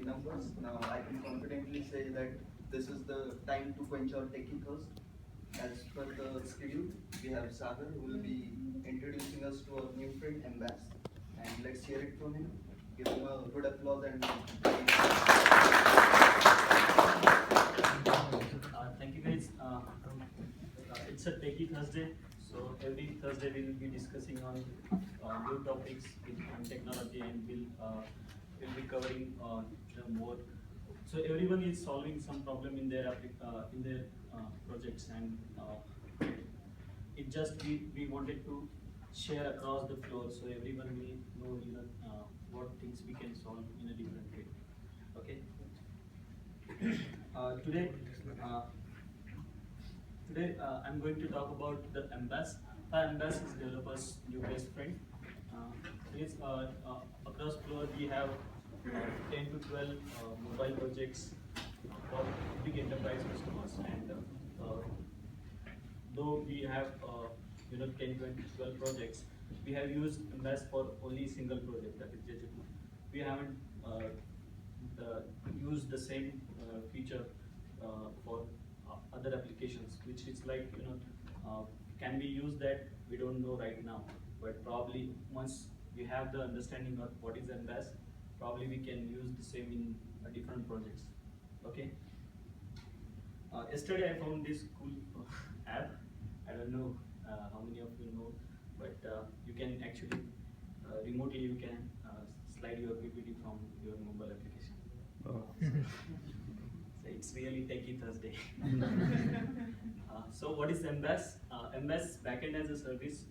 in numbers. Now I can confidently say that this is the time to quench our techie thirst. As per the schedule, we have Sagar who will be introducing us to our new friend MBaaS. And let's hear it from him. Give him a good applause and thank you guys. It's a Techie Thursday, so every Thursday we will be discussing on new topics on technology, and we'll be covering more. So everyone is solving some problem in their projects, and it just we wanted to share across the floor, so everyone will know what things we can solve in a different way. Okay. Today, I'm going to talk about the MBaaS. MBaaS is developers' new best friend. Across floor we have 10 to 12 mobile projects for big enterprise customers, and though we have 10, 20, 12 projects, we have used MBaaS for only single project, that is JJP. We haven't used the same feature for other applications, which is like can we use that? We don't know right now, but probably once we have the understanding of what is MBaaS, probably we can use the same in different projects. Okay. Yesterday I found this cool app. I don't know how many of you know, but you can actually remotely you can slide your PPT from your mobile application. Oh. So it's really Techie Thursday. So what is MBaaS? MBaaS backend as a service.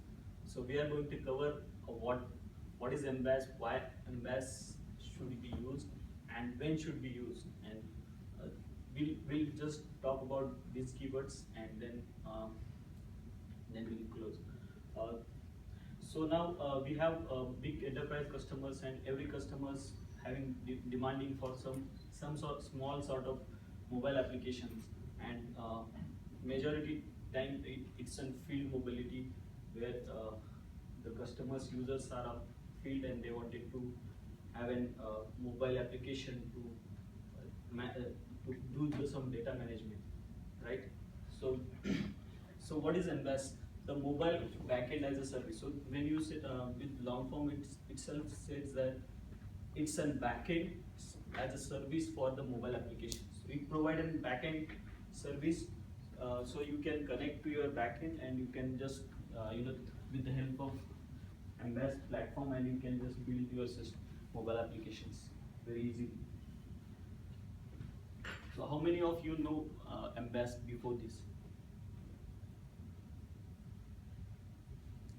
So we are going to cover what is MBaaS, why MBaaS should be used, and when should be used, and we'll just talk about these keywords, and then we'll close. So now we have big enterprise customers, and every customers having demanding for some small sort of mobile applications, and majority time it's in field mobility, where the customers users are up field and they wanted to have a mobile application to do some data management, right? So what is MBaaS? The mobile backend as a service. So when you say with long form, itself says that it's a backend as a service for the mobile applications. We provide a backend service, so you can connect to your backend, and you can just with the help of MBaaS platform, and you can just build your mobile applications very easily. So how many of you know MBaaS before this?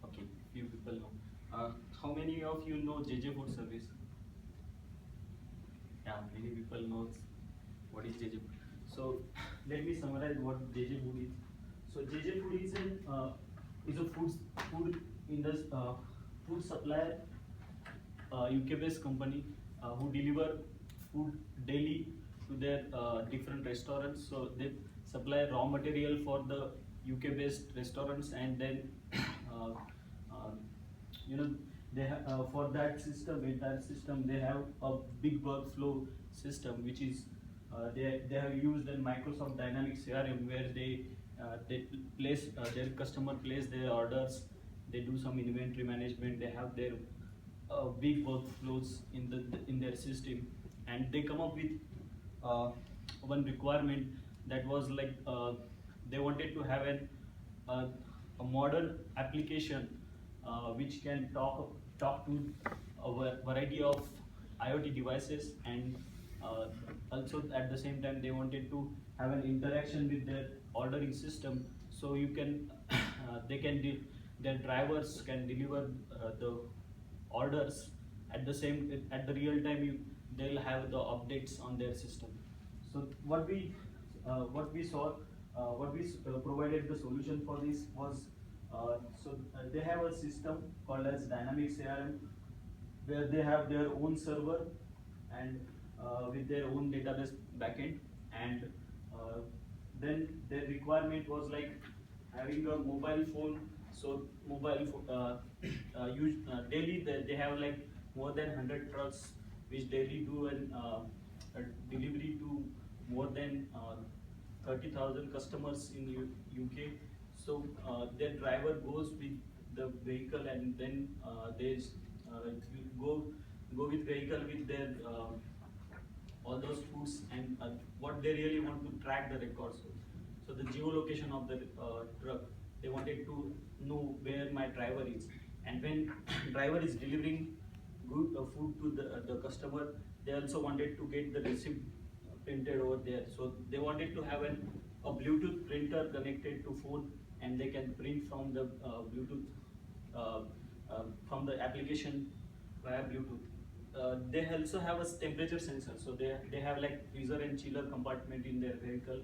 Okay, few people know. How many of you know JJ Food Service? Yeah, many people know what is JJ Food. So let me summarize what JJ Food is. So JJ Food is a food supplier, UK-based company who deliver food daily to their different restaurants. So they supply raw material for the UK-based restaurants, and then they have for that entire system they have a big workflow system, which is they have used a Microsoft Dynamics CRM, where they place their customer place their orders, they do some inventory management, they have their big workflows in their system, and they come up with one requirement that was like they wanted to have a modern application which can talk to a variety of IoT devices, and also at the same time they wanted to have an interaction with their ordering system, so you can their drivers can deliver the orders at the real time. They'll have the updates on their system. So what we provided the solution for this was they have a system called as Dynamic CRM, where they have their own server and with their own database backend, and then their requirement was like having a mobile phone. So daily they have like more than 100 trucks which daily do 30,000 customers in UK. So their driver goes with the vehicle, and then they go with vehicle with their all those foods, and what they really want to track the records. So the geolocation of the truck, they wanted to know where my driver is, and when driver is delivering good food to the customer, they also wanted to get the receipt printed over there. So they wanted to have a Bluetooth printer connected to phone, and they can print from the Bluetooth uh, from the application via Bluetooth. They also have a temperature sensor, so they have like freezer and chiller compartment in their vehicle.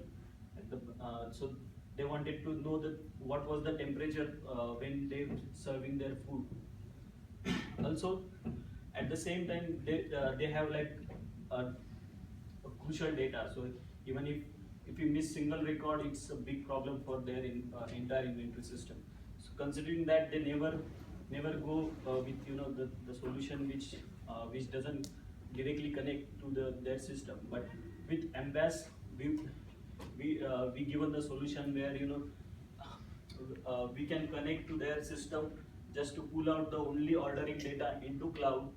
So they wanted to know what was the temperature when they serving their food. Also, at the same time, they have like a crucial data. So even if you miss single record, it's a big problem for their entire inventory system. So considering that, they never go with the solution which doesn't directly connect to their system. But with MBaaS, we given the solution where we can connect to their system just to pull out the only ordering data into cloud.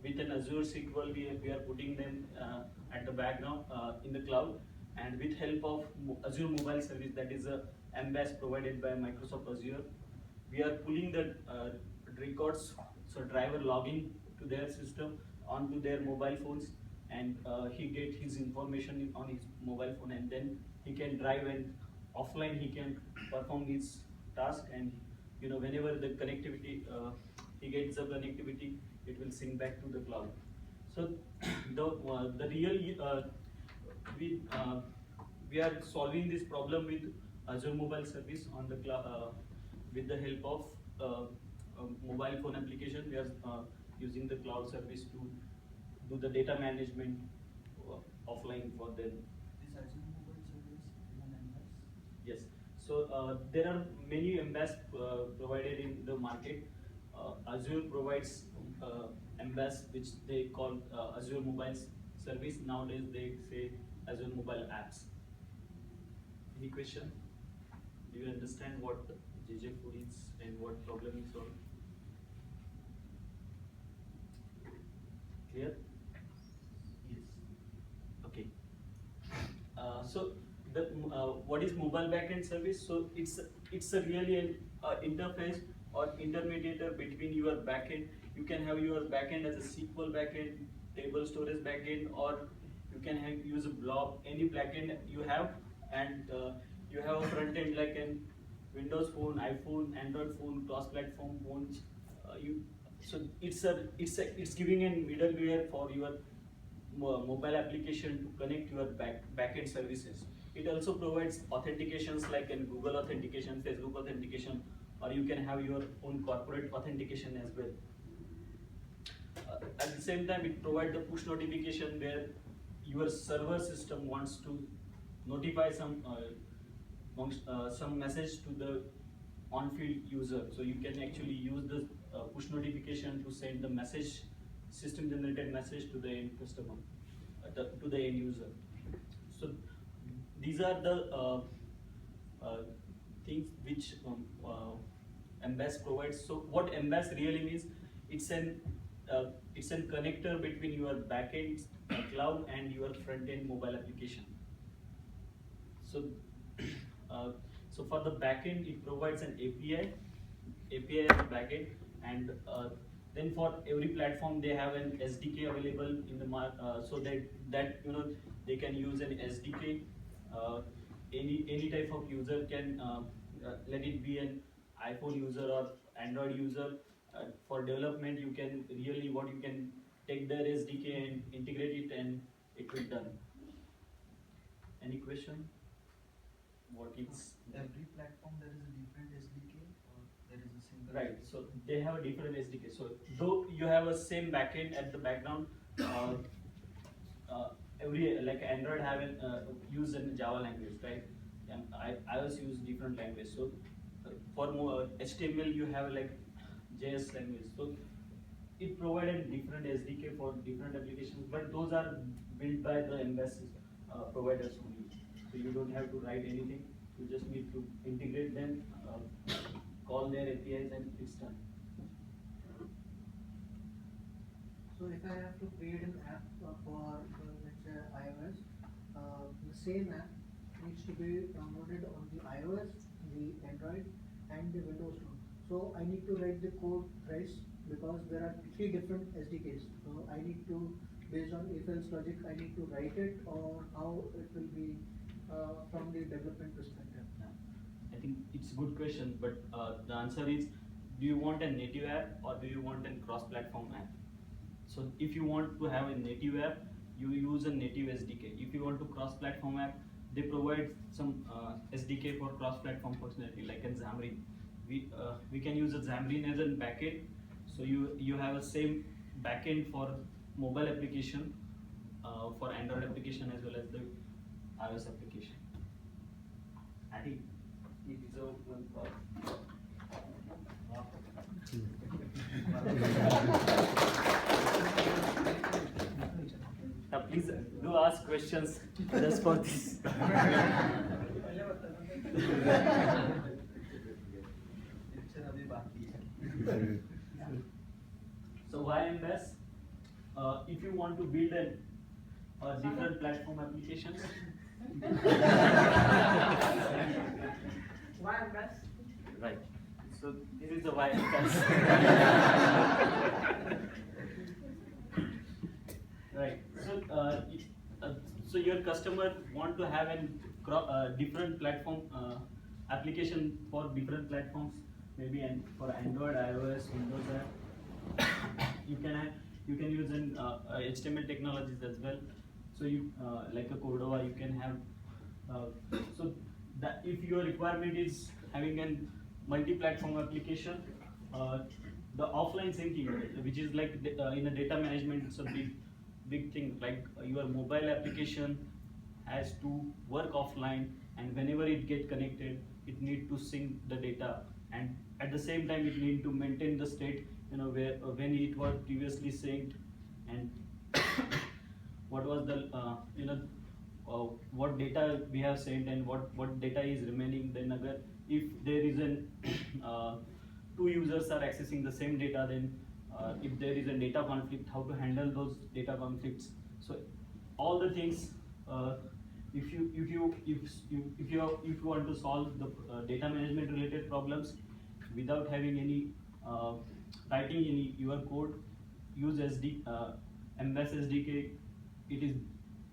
With an Azure SQL, we are putting them at the background in the cloud, and with help of Azure Mobile Service, that is a MBaaS provided by Microsoft Azure, we are pulling the records. So driver logging to their system onto their mobile phones, and he get his information on his mobile phone, and then he can drive, and offline he can perform his task, and whenever the connectivity he gets the connectivity, it will sync back to the cloud. So the real we are solving this problem with Azure Mobile Service on the cloud with the help of mobile phone application. We are using the cloud service to do the data management offline for them. This Azure Mobile Service is an MBaaS? Yes. So there are many MBaaS provided in the market. Azure provides MBaaS, which they call Azure Mobile Service. Nowadays they say Azure Mobile Apps. Any question? Do you understand what JJ Food is and what problem is solved? Clear? Yes. Okay. So what is mobile backend service? So it's a really an interface or intermediator between your backend. You can have your backend as a SQL backend, table storage backend, or you can use a blob, any backend you have, and you have a front end like an Windows phone, iPhone, Android phone, cross-platform phones. So it's giving a middleware for your mobile application to connect your backend services. It also provides authentications like in Google authentication, Facebook authentication, or you can have your own corporate authentication as well. At the same time, it provides the push notification where your server system wants to notify some message to the on-field user. So you can actually use the push notification to send the message, system-generated message to the end customer, to the end user. So these are the things which MBaaS provides. So what MBaaS really means, it's an connector between your backend cloud and your front-end mobile application. So so for the backend, it provides an API as a backend, and then for every platform they have an SDK available in the so that they can use an SDK. Any type of user can let it be an iPhone user or Android user. For development, you can take their SDK and integrate it, and it will done. Any question? What it's Every platform there is a different SDK, or there is a single? right. So they have a different SDK. So though you have a same backend at the background, every like Android have use in Java language, right? And iOS use different language. So for more HTML you have like JS language. So it provided different SDK for different applications, but those are built by the MBaaS providers only. So you don't have to write anything. You just need to integrate them, call their APIs, and it's done. So if I have to create an app for let's say iOS, the same app needs to be downloaded on the iOS, the Android, and the Windows phone. So I need to write the code thrice because there are three different SDKs. So I need to, based on if-else logic, I need to write it, or how it will be from the development perspective. I think it's a good question, but the answer is, do you want a native app or do you want a cross-platform app? So if you want to have a native app, you use a native SDK. If you want to cross-platform app, they provide some SDK for cross-platform functionality like a Xamarin. We can use a Xamarin as a backend, so you have a same backend for mobile application, for Android application as well as the iOS application. Adi, it is a one call. Please do ask questions just for this. So why MBaaS? If you want to build a different platform applications. Why MBaaS? Right. So this is the why MBaaS. Right. So your customer want to have a different platform application for different platforms, maybe for Android, iOS, Windows app. You can use HTML technologies as well. So you like a Cordova, you can have. So that if your requirement is having a multi-platform application, the offline syncing, which is like in a data management, it's a big thing. Like your mobile application has to work offline, and whenever it get connected, it need to sync the data, and at the same time it need to maintain the state, where when it was previously synced, and what was the what data we have sent and what data is remaining. Then again, if there is an two users are accessing the same data, then if there is a data conflict, how to handle those data conflicts. So all the things, if you want to solve the data management related problems without having any writing in your code, use MBaaS SDK. It is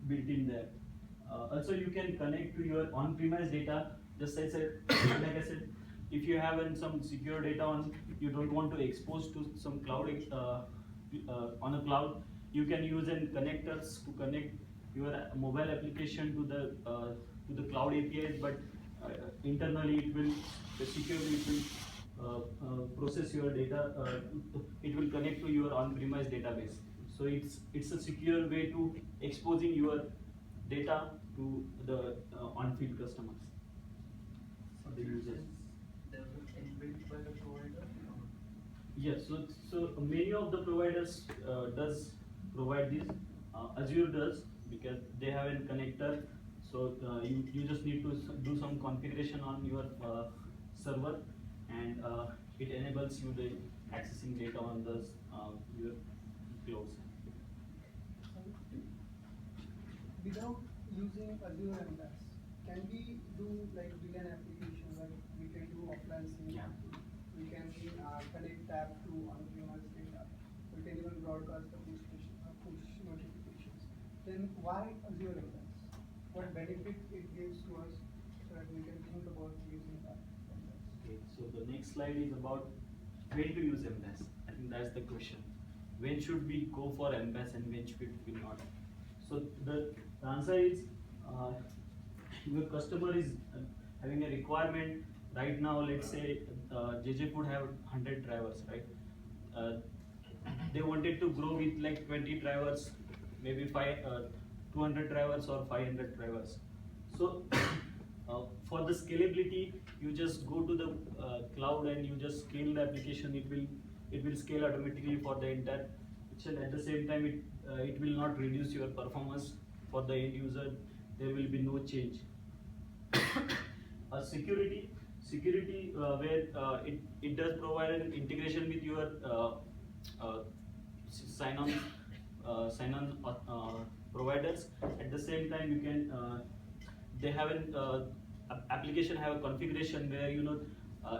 built in there. Also, you can connect to your on-premise data. Just like I said, if you have some secure data you don't want to expose to some cloud on a cloud, you can use connectors to connect your mobile application to the cloud APIs, but internally securely it will process your data. It will connect to your on-premise database. So it's a secure way to exposing your data to the on-field customers, the users. Inbuilt by the provider? Yes, so many of the providers does provide this. Azure does, because they have a connector. So you just need to do some configuration on your server, and it enables you the accessing data on the your clouds. Without using Azure MBaaS, can we do like build an application like we can do offline sync? Yeah. We can connect tab to on-premise data. We can even broadcast the push notifications. Then why Azure MBaaS? What benefit it gives to us so that we can think about using that? Okay, so the next slide is about when to use MBaaS. I think that's the question. When should we go for MBaaS and when should we not? So the answer is, your customer is having a requirement right now. Let's say JJ would have 100 drivers, right? They wanted to grow with like 20 drivers, maybe 200 drivers or 500 drivers. So for the scalability, you just go to the cloud and you just scale the application. It will scale automatically for the entire. At the same time, it will not reduce your performance for the end user. There will be no change. Security where it does provide an integration with your uh, sign on providers. At the same time, you can they have an application have a configuration where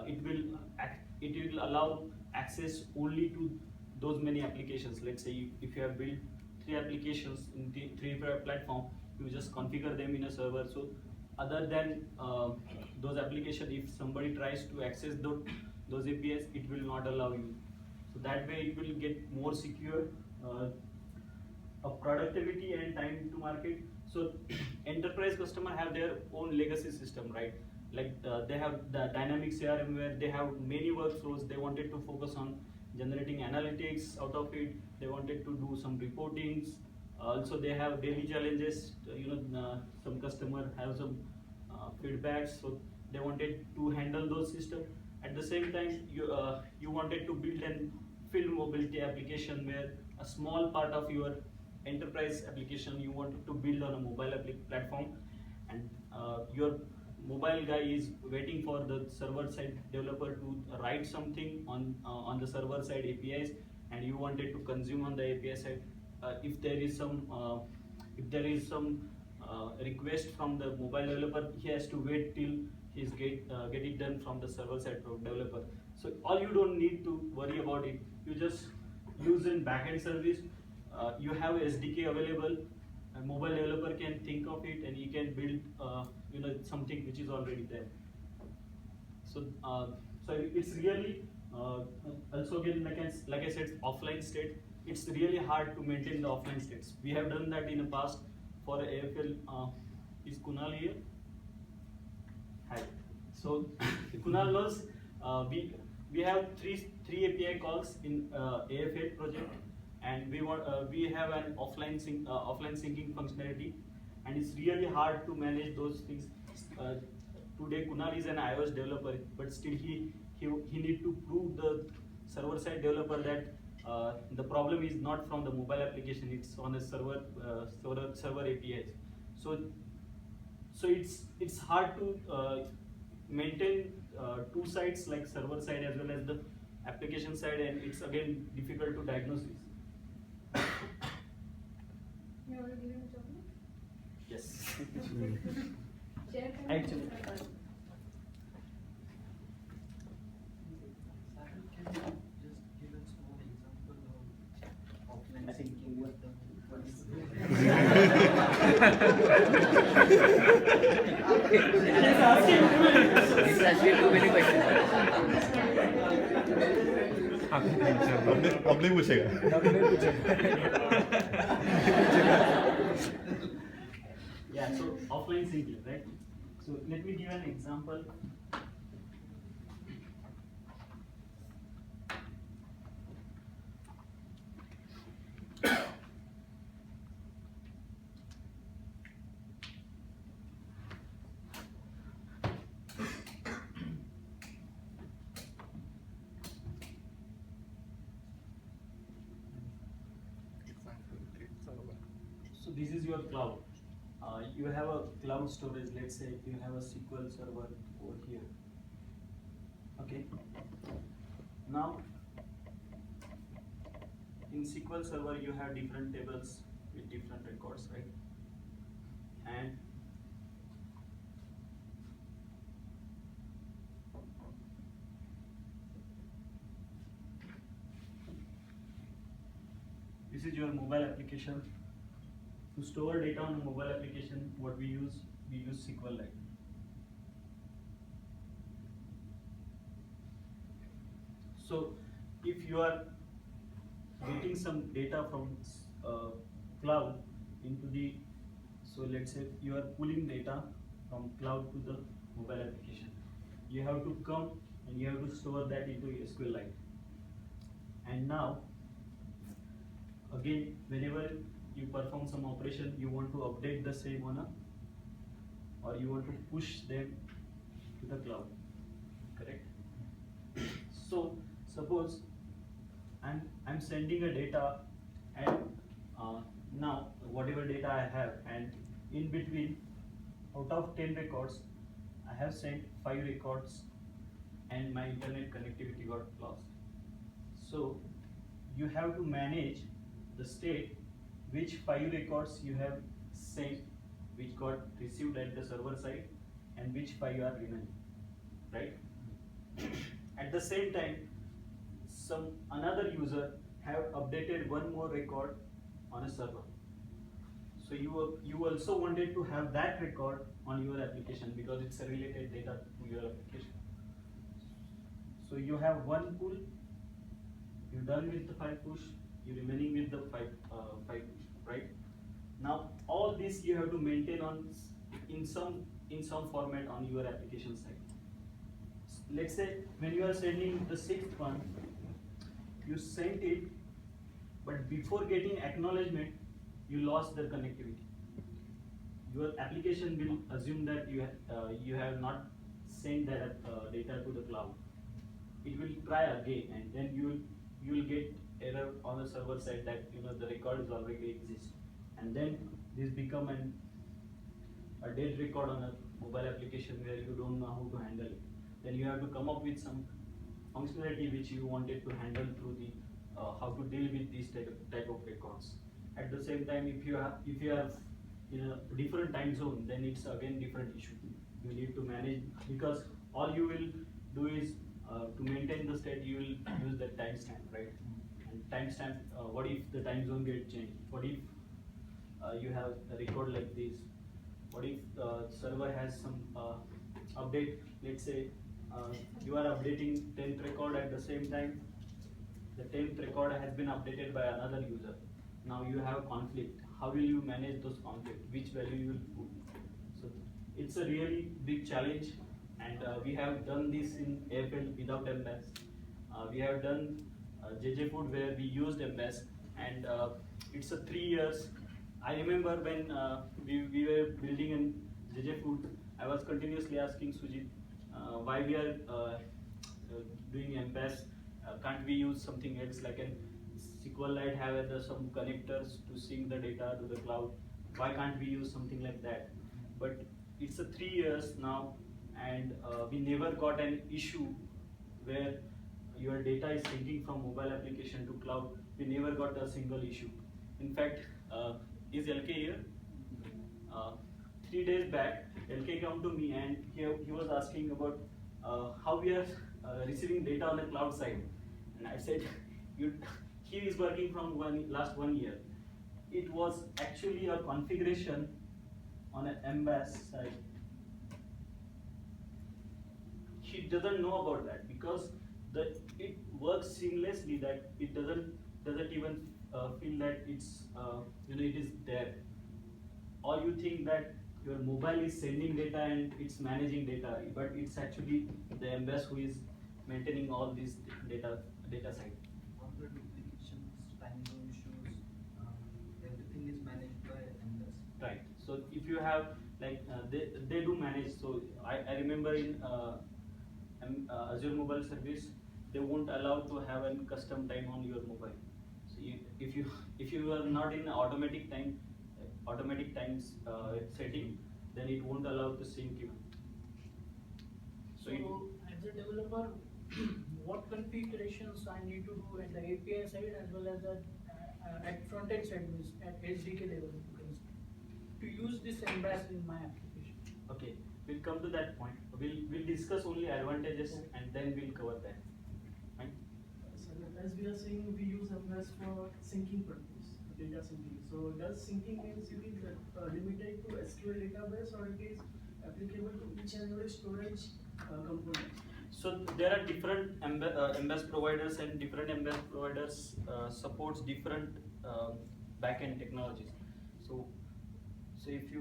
it will allow access only to those many applications. Let's say if you have built three applications in the three platform, you just configure them in a server. So other than those applications, if somebody tries to access those APIs, it will not allow you. So that way it will get more secure of productivity and time to market. So enterprise customer have their own legacy system, right? Like they have the dynamic CRM where they have many workflows. They wanted to focus on generating analytics out of it. They wanted to do some reportings. Also, they have daily challenges. Some customer have some feedbacks, so they wanted to handle those systems. At the same time, you wanted to build an field mobility application where a small part of your enterprise application you wanted to build on a mobile platform, and your mobile guy is waiting for the server side developer to write something on the server side APIs, and you wanted to consume on the API side. If there is some request from the mobile developer, he has to wait till he's get it done from the server side developer. So all you don't need to worry about it. You just use in backend service. You have SDK available. A mobile developer can think of it and he can build something which is already there. So it's really also again like I said, offline state. It's really hard to maintain the offline states. We have done that in the past for AFL. Is Kunal here? Hi. So Kunal knows we have three API calls in AFL project, and we have an offline syncing functionality, and it's really hard to manage those things. Today Kunal is an iOS developer, but still he need to prove the server side developer that the problem is not from the mobile application, it's on a server APIs. So it's hard to maintain two sides, like server side as well as the application side, and it's again difficult to diagnose this. You want to give him a chocolate? Yes. Share can Actually. Can you just give us one example of offline syncing what is It's actually too many questions. अब नहीं पूछेगा Yeah, so offline syncing, right? So let me give an example. So this is your cloud. You have a cloud storage. Let's say you have a SQL server over here. Okay. Now, in SQL server, you have different tables with different records, right? And this is your mobile application. To store data on a mobile application, what we use SQLite. So if you are getting some data from cloud into the, so let's say you are pulling data from cloud to the mobile application, you have to come and you have to store that into SQLite. And now, again, whenever you perform some operation, you want to update the same on or you want to push them to the cloud, correct? So suppose I'm sending a data, and now whatever data I have, and in between, out of 10 records, I have sent 5 records and my internet connectivity got lost. So you have to manage the state which 5 records you have sent, which got received at the server side, and which 5 are remaining, right? At the same time, some another user have updated one more record on a server. So you also wanted to have that record on your application because it's a related data to your application. So you have one pool, you're done with the 5 push, you're remaining with the 5 push, right? Now all this you have to maintain on in some format on your application side. Let's say when you are sending the 6th one, you sent it, but before getting acknowledgement, you lost the connectivity. Your application will assume that you have not sent that data to the cloud. It will try again, and then you will get error on the server side that the record is already exists, and then this become a dead record on a mobile application where you don't know how to handle it. Then you have to come up with some functionality which you wanted to handle through the how to deal with these type of records. At the same time, if you are in a different time zone, then it's again different issue. You need to manage, because all you will do is to maintain the state, you will use the timestamp, right? And timestamp, what if the time zone gets changed? What if you have a record like this? What if the server has some update? Let's say you are updating 10th record at the same time. The 10th record has been updated by another user. Now you have conflict. How will you manage those conflicts? Which value you will put? So it's a really big challenge, and we have done this in AFL without MBaaS. We have done JJ Food where we used MBaaS, and it's a 3 years. I remember when we were building in JJ Food, I was continuously asking Sujit why we are doing MBaaS. Can't we use something else like an SQLite have some connectors to sync the data to the cloud? Why can't we use something like that? But it's a 3 years now, and we never got an issue where your data is syncing from mobile application to cloud. We never got a single issue. In fact, is LK here? 3 days back, LK came to me and he was asking about how we are receiving data on the cloud side. And I said, he is working from last 1 year. It was actually a configuration on an MBaaS side. He doesn't know about that because it works seamlessly that it doesn't even feel that it's it is there. Or you think that your mobile is sending data and it's managing data, but it's actually the MBaaS who is maintaining all this data side. All the duplications, time zone issues, everything is managed by MBaaS. Right. So if you have like they do manage. So I remember in Azure Mobile Service, they won't allow to have a custom time on your mobile. So if you are not in automatic times setting, then it won't allow to sync you. So as a developer, what configurations I need to do at the API side as well as at front end side, means at SDK level, to use this MBaaS in my application? Okay, we'll come to that point. We'll discuss only advantages and then we'll cover that. Right? So as we are saying, we use MBaaS for syncing purpose, data syncing. So does syncing means it is limited to SQL database, or it is applicable to each and every storage component? So there are different MBaaS providers, and different MBaaS providers supports different backend technologies. So if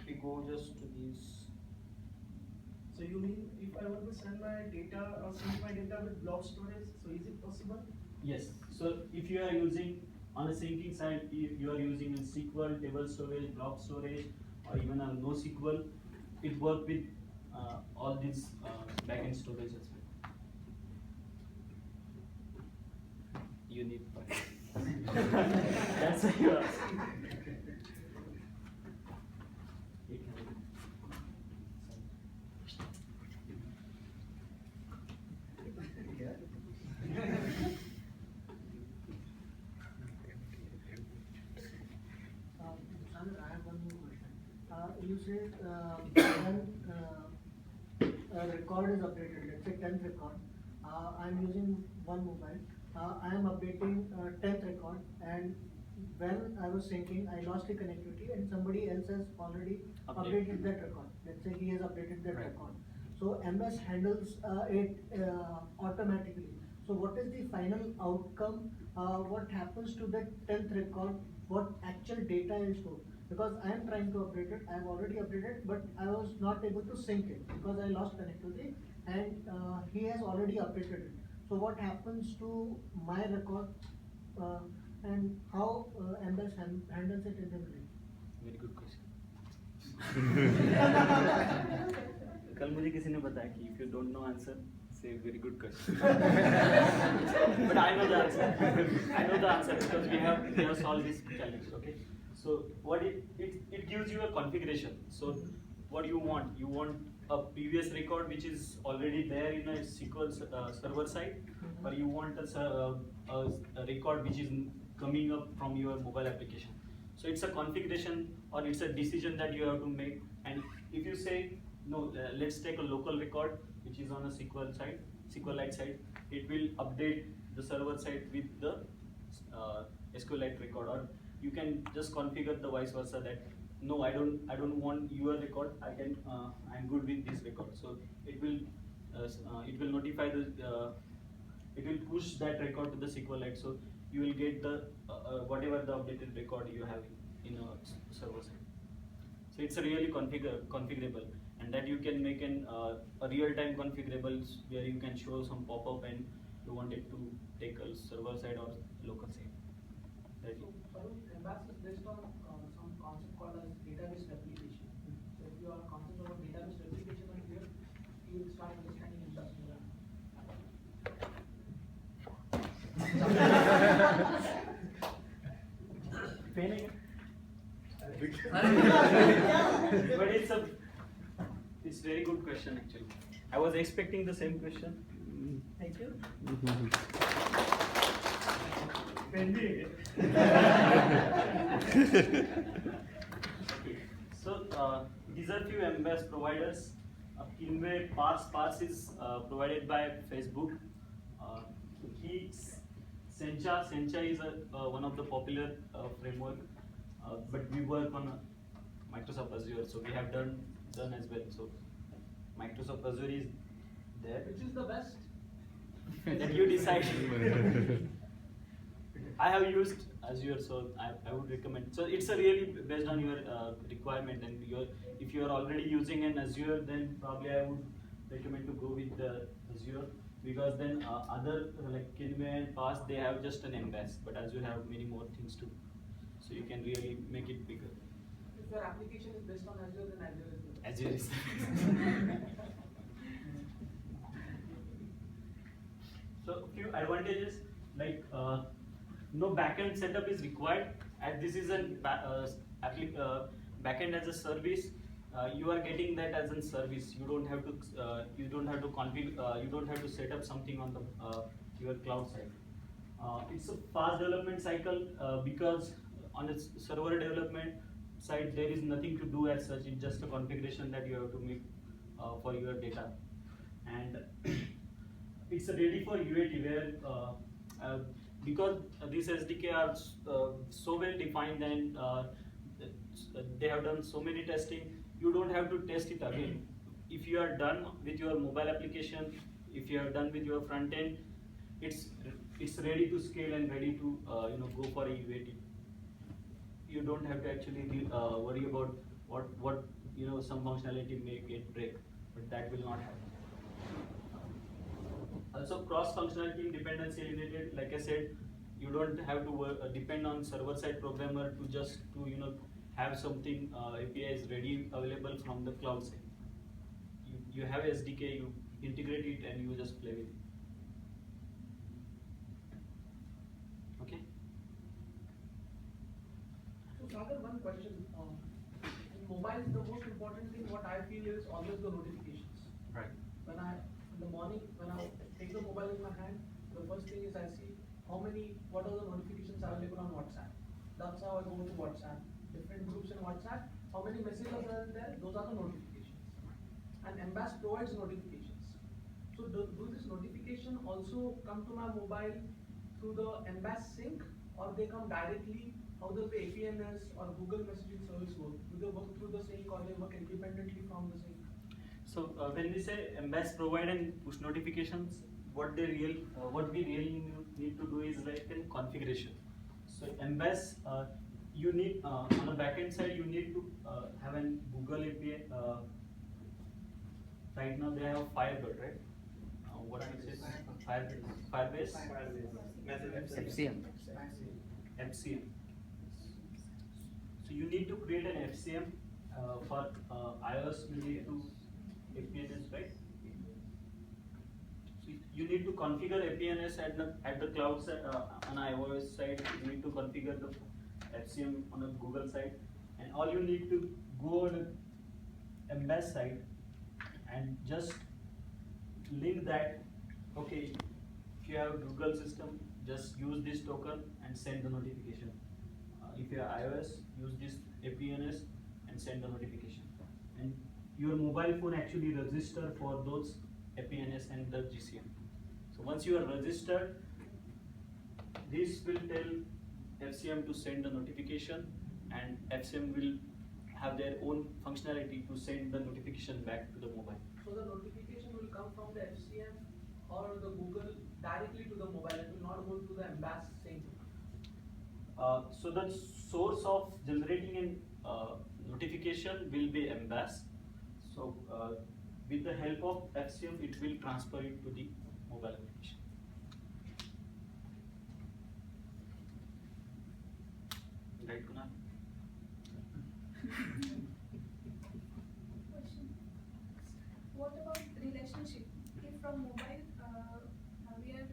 we go just to these. So you mean if I want to send my data or sync my data with block storage, so is it possible? Yes. So if you are using on the syncing side, if you are using a SQL, table storage, block storage, or even a NoSQL, it works with all these backend storage as well. You need that's why you are. You said when a record is updated, let's say 10th record, I'm using one mobile, I am updating 10th record, and when I was syncing, I lost the connectivity and somebody else has already updated that record. Let's say he has updated that Right. record. So MBaaS handles it automatically. So what is the final outcome? What happens to that 10th record? What actual data is stored? Because I am trying to update it, I have already updated, but I was not able to sync it because I lost connectivity, and he has already updated it. So what happens to my record and how MBaaS handles it internally? Very good question. कल मुझे किसी ने बताया कि if you don't know answer, say very good question. But I know the answer. I know the answer because we have solved this challenge. Okay. So what it gives you a configuration. So what you want a previous record which is already there in a SQL server side, or you want a record which is coming up from your mobile application. So it's a configuration or it's a decision that you have to make. And if you say no, let's take a local record which is on a SQLite side, it will update the server side with the SQLite record, or you can just configure the vice versa that no, I don't want your record. I'm good with this record. So it will notify it will push that record to the SQLite. So you will get the whatever the updated record you have in a server side. So it's a really configurable, and that you can make a real-time configurable where you can show some pop-up and you want it to take a server side or local side. Right. So, Farooq, MBaaS is based on some concept called as database replication. So, if you are conscious about database replication and here, you will start understanding MBaaS more. But it's very good question actually. I was expecting the same question. Thank you. So these are few MBaaS providers. PaaS is provided by Facebook. Sencha is one of the popular framework, but we work on Microsoft Azure, so we have done as well. So Microsoft Azure is there. Which is the best? That you decide. I have used Azure, so I would recommend. So it's a really based on your requirement, and if you are already using an Azure, then probably I would recommend to go with the Azure, because then other like Kinway and PaaS, they have just an MBaaS, but Azure have many more things too. So you can really make it bigger. If your application is based on Azure, then Azure is the best. Azure is. So few advantages like no backend setup is required, as this is an backend as a service. You are getting that as a service. You don't have to configure. You don't have to set up something on the your cloud side. It's a fast development cycle because on the server development side there is nothing to do as such. It's just a configuration that you have to make for your data, and it's ready for UAT where because these SDK are so well defined and they have done so many testing. You don't have to test it again. If you are done with your mobile application, if you are done with your front end, it's ready to scale and ready to go for a UAT. You don't have to actually worry about what some functionality may get break, but that will not happen. Also, cross functionality dependency eliminated. Like I said, you don't have to depend on server side programmer to have something APIs ready available from the cloud side. You have SDK, you integrate it, and you just play with it. Okay. So, Sagar, one question. In mobile, the most important thing what I feel is always the notifications. Right. In the morning, when I take the mobile in my hand, the first thing is I see what are the notifications available on WhatsApp. That's how I go to WhatsApp. Different groups in WhatsApp, how many messages are there, those are the notifications. And MBaaS provides notifications. So do this notification also come to my mobile through the MBaaS sync, or they come directly? How does the APNS or Google messaging service work? Do they work through the sync or they work independently from the sync? So when we say MBaaS provide and push notifications, what we really need to do is like in configuration. So MBaaS, you need on the backend side you need to have an Google API. Right now they have Firebird, right? What is it? Firebase. FCM. FCM. So you need to create an FCM for iOS. You need to APNS, right? So you need to configure APNS at the cloud side on iOS side. You need to configure the FCM on the Google side, and all you need to go on the MBaaS side and just link that. Okay, if you have Google system, just use this token and send the notification. If you have iOS, use this APNS and send the notification. And your mobile phone actually register for those APNS and the GCM. So once you are registered, this will tell FCM to send the notification, and FCM will have their own functionality to send the notification back to the mobile. So the notification will come from the FCM or the Google directly to the mobile. It will not go to the MBaaS sync. So the source of generating an notification will be MBaaS. So with the help of FCM, it will transfer it to the mobile application. Right, Kunal? Question. What about relationship? If from mobile we are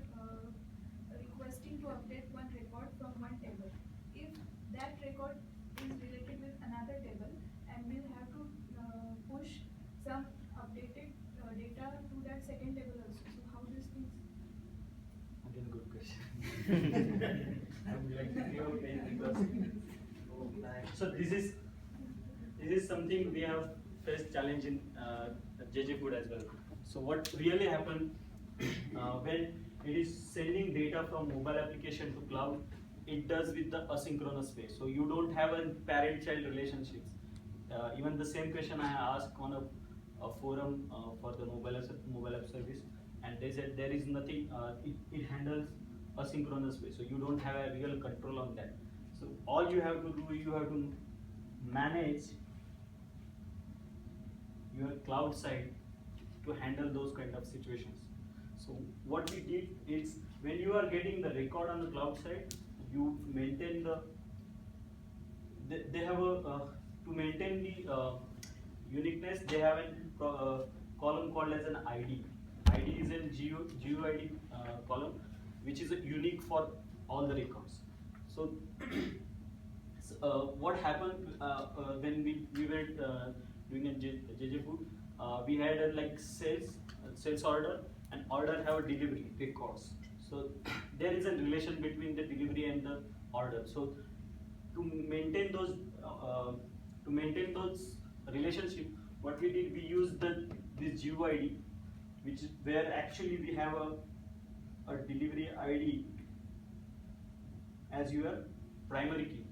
requesting to update one record from one table, if that record is related with another table, and we'll have to push some updated data to that second table also. So how these things? Again, good question. I would like to give a pain because so this is something we have faced challenge in JJ Food as well. So what really happened when it is sending data from mobile application to cloud, it does with the asynchronous way. So you don't have a parent-child relationships. Even the same question I asked on a forum for the mobile app service, and they said there is nothing. It handles asynchronous way, so you don't have a real control on that. So all you have to do, you have to manage your cloud side to handle those kind of situations. So what we did is, when you are getting the record on the cloud side, you maintain they have a to maintain the uniqueness. They have a column called as an ID. ID is a GUID column, which is unique for all the records. So what happened when we were doing a JJ Food, we had like sales order, and order have delivery records. So there is a relation between the delivery and the order. So to maintain those relationship, what we did, we used this GUID, which is where actually we have a delivery ID as your primary key,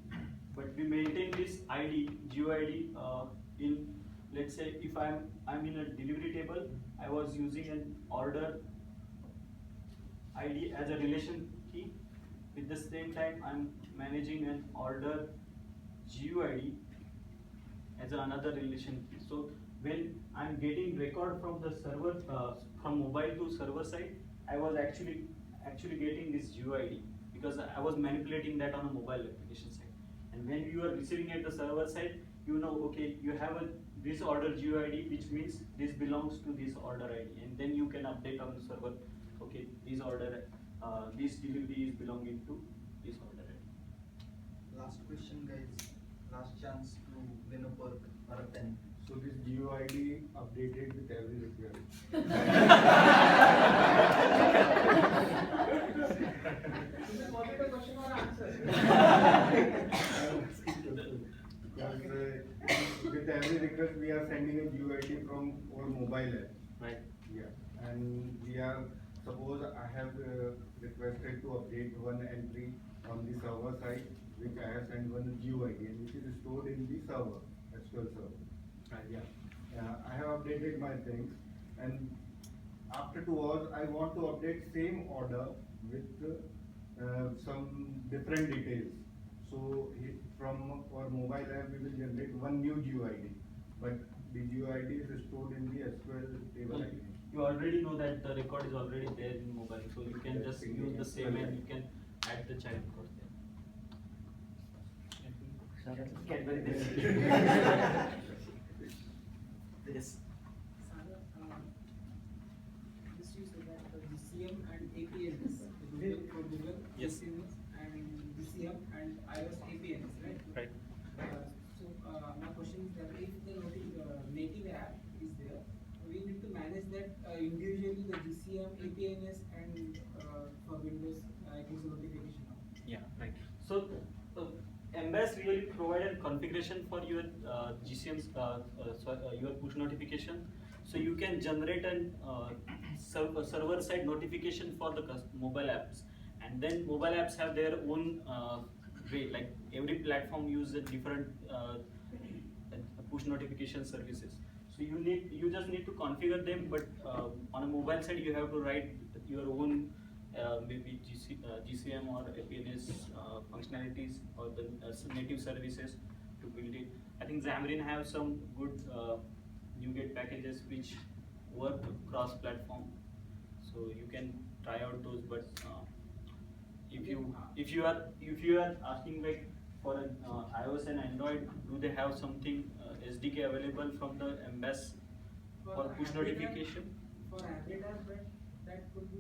but we maintain this ID GUID in, let's say if I'm in a delivery table, I was using an order ID as a relation key. At the same time, I'm managing an order GUID as another relation key. So when I'm getting record from the server, from mobile to server side, I was actually getting this GUID because I was manipulating that on a mobile application side. And when you are receiving at the server side, you know, okay, you have this order GUID, which means this belongs to this order ID, and then you can update on the server, okay, this order, this delivery is belonging to this order ID. Last question, guys. Last chance to win a perk or a pen. So this GUID updated with every request. Is it positive question or answer? because with every request we are sending a UID from our mobile app. Right. Yeah, and we are, suppose I have requested to update one entry on the server side, which I have sent one GUID and which is stored in the server, SQL server. Right. Yeah, I have updated my things, and after 2 hours I want to update same order with some different details. So from our mobile app we will generate one new GUID, but the GUID is stored in the SQL table ID. You already know that the record is already there in mobile, so you can just use the same and you can add the child code there. Yes. Sagar, just you said that the GCM and APNs, Google for Google, Yes. GCMs and GCM and iOS APNs, right? Right. My question is that if the native app is there, we need to manage that individually the GCM, APNs and for Windows it is a notification now. Yeah, right. So, MBaaS really provided configuration for your GCM's your push notification. So you can generate an server side notification for the mobile apps, and then mobile apps have their own way. Like every platform uses different push notification services. So you just need to configure them, but on a mobile side you have to write your own maybe GCM or APNS functionalities or the native services to build it. I think Xamarin have some good NuGet packages which work cross-platform, so you can try out those. But if you are asking like for an iOS and Android, do they have something SDK available from the MBaaS for push notification? For Android app, that could be,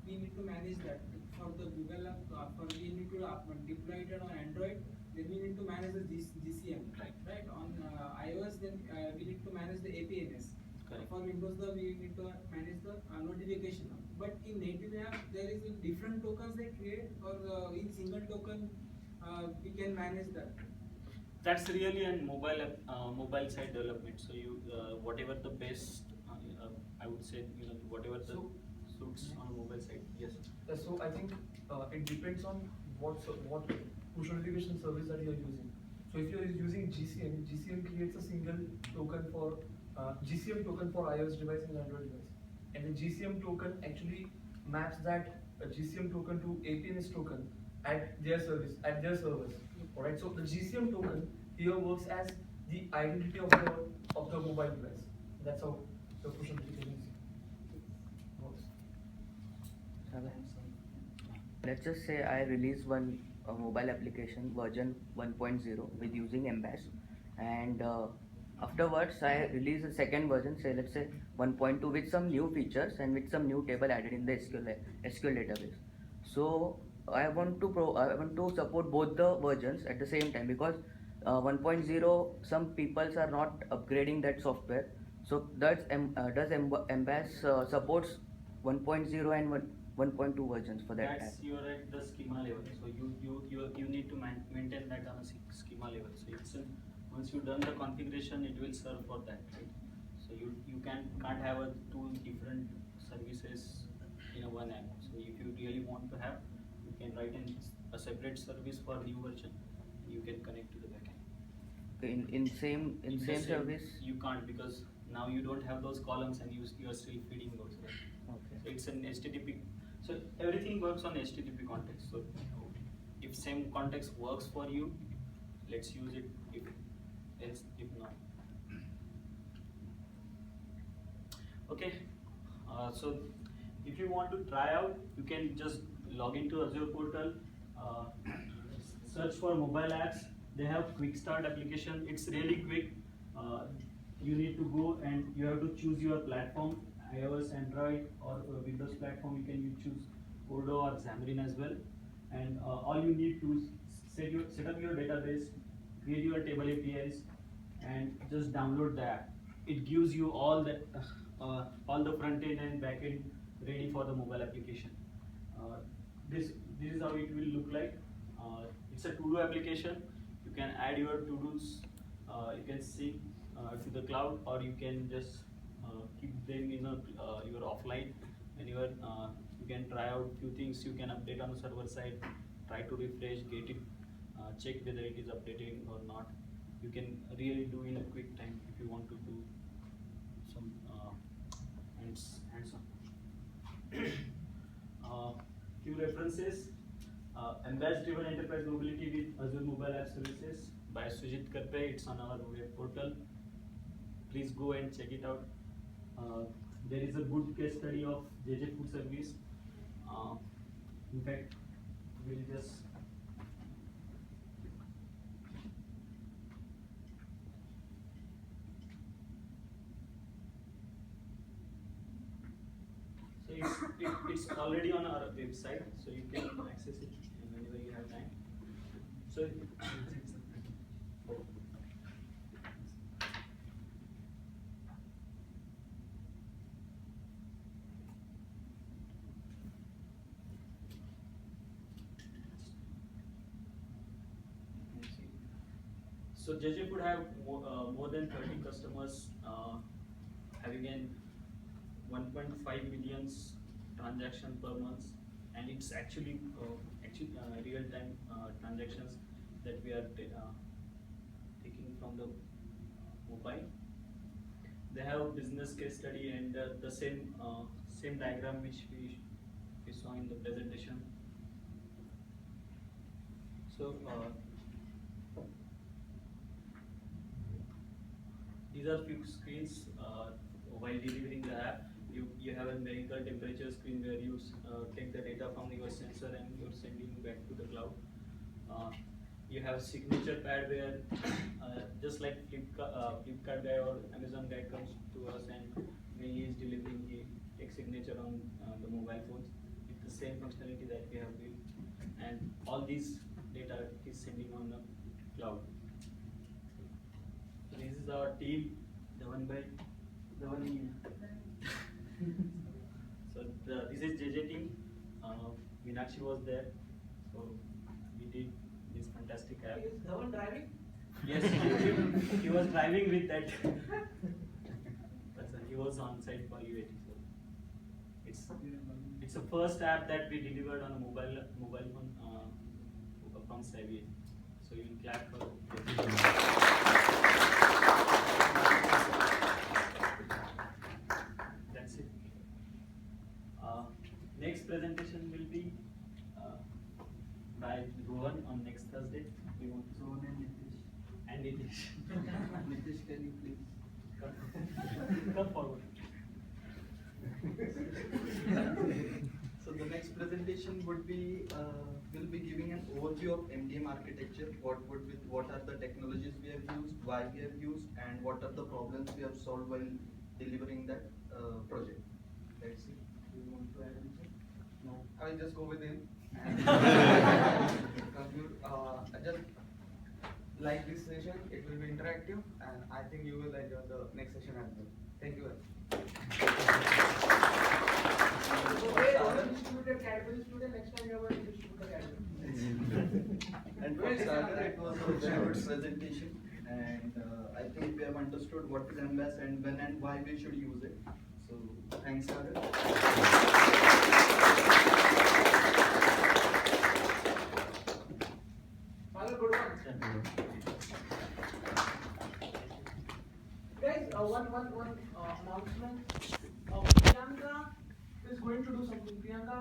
we need to manage that. For the Google app, we need to deploy it on Android, then we need to manage the GCM. Right? On iOS, then we need to manage the APNs. Correct. For Windows, we need to manage the notification. But in native app, there is a different tokens they create, or in single token, we can manage that. That's really a mobile side development. So you whatever the best, I would say, whatever the suits on mobile side. Yes. So I think it depends on what push notification service that you are using. So if you are using GCM creates a single token for GCM token for iOS device and Android device, and the GCM token actually maps that GCM token to APNS token at their servers. Alright, so the GCM token here works as the identity of the mobile device. That's how the push notification works. Let's just say I release one mobile application version 1.0 with using MBaaS, and afterwards I release a second version, say let's say 1.2, with some new features and with some new table added in the SQL database. So I want to support both the versions at the same time, because 1.0 some people are not upgrading that software. So does MBaaS supports 1.0 and 1.2 versions for that? That's you're at the schema level. So you need to maintain that on a schema level. So it's once you've done the configuration, it will serve for that, right? So you can't have two different services in a one app. So if you really want to have, you can write a separate service for new version. You can connect to the backend. Okay, in same service. You can't, because now you don't have those columns and you are still feeding those. Right? Okay. So it's an HTTP. So everything works on HTTP context. So if same context works for you, let's use it. If not. Okay. So if you want to try out, you can just log into Azure portal, search for mobile apps. They have quick start application. It's really quick. You need to go and you have to choose your platform, iOS, Android, or Windows platform. You can choose Odoo or Xamarin as well. And all you need to set up your database, create your table APIs, and just download the app. It gives you all the front end and back end ready for the mobile application. This is how it will look like. It's a to-do application. You can add your to-dos, you can sync to the cloud, or you can just keep them in your offline, and you can try out few things. You can update on the server side, try to refresh, get it, check whether it is updating or not. You can really do in a quick time if you want to do some hands-on. Few references: MBaaS driven enterprise mobility with Azure Mobile Services by Saviant Techie. It's on our web portal. Please go and check it out. There is a good case study of JJ Food Service. In fact, we'll just it's already on our website, so you can access it whenever you have time. So So JJ would have more than 30 customers, having an 1.5 millions transaction per month, and it's actually real-time transactions that we are taking from the mobile. They have a business case study and the same diagram which we saw in the presentation. So these are few screens while delivering the app. You have a numerical temperature screen where you take the data from your sensor and you're sending back to the cloud. You have signature pad where just like Flipkart guy or Amazon guy comes to us, and when he is delivering, he takes signature on the mobile phones. It's the same functionality that we have built, and all these data is sending on the cloud. So this is our team, the one in. So this is JJ team. Meenakshi was there, so we did this fantastic app. Is Dhawan driving? Yes, he was driving with that. But he was on site for UAT. So it's the first app that we delivered on a mobile phone from Saviant. So you will clap for that's it. Next presentation will be by Rohan on next Thursday. We want Rohan and Nitish. Nitish, can you please Come forward. So the next presentation would be will be giving an overview of MDM architecture. What are the technologies we have used, why we have used, and what are the problems we have solved while delivering that project. Let's see. Do you want to add anything? No. I will just go with him. Conclude. I just like this session. It will be interactive, and I think you will enjoy the next session as well. Thank you. Distributed category student, next time you have a distributed category. And for Sagar, it was a very good presentation, and I think we have understood what is MBaaS and when and why we should use it. So thanks, Sagar. Good one. Guys, one announcement. Priyanka is going to do something. Priyanka.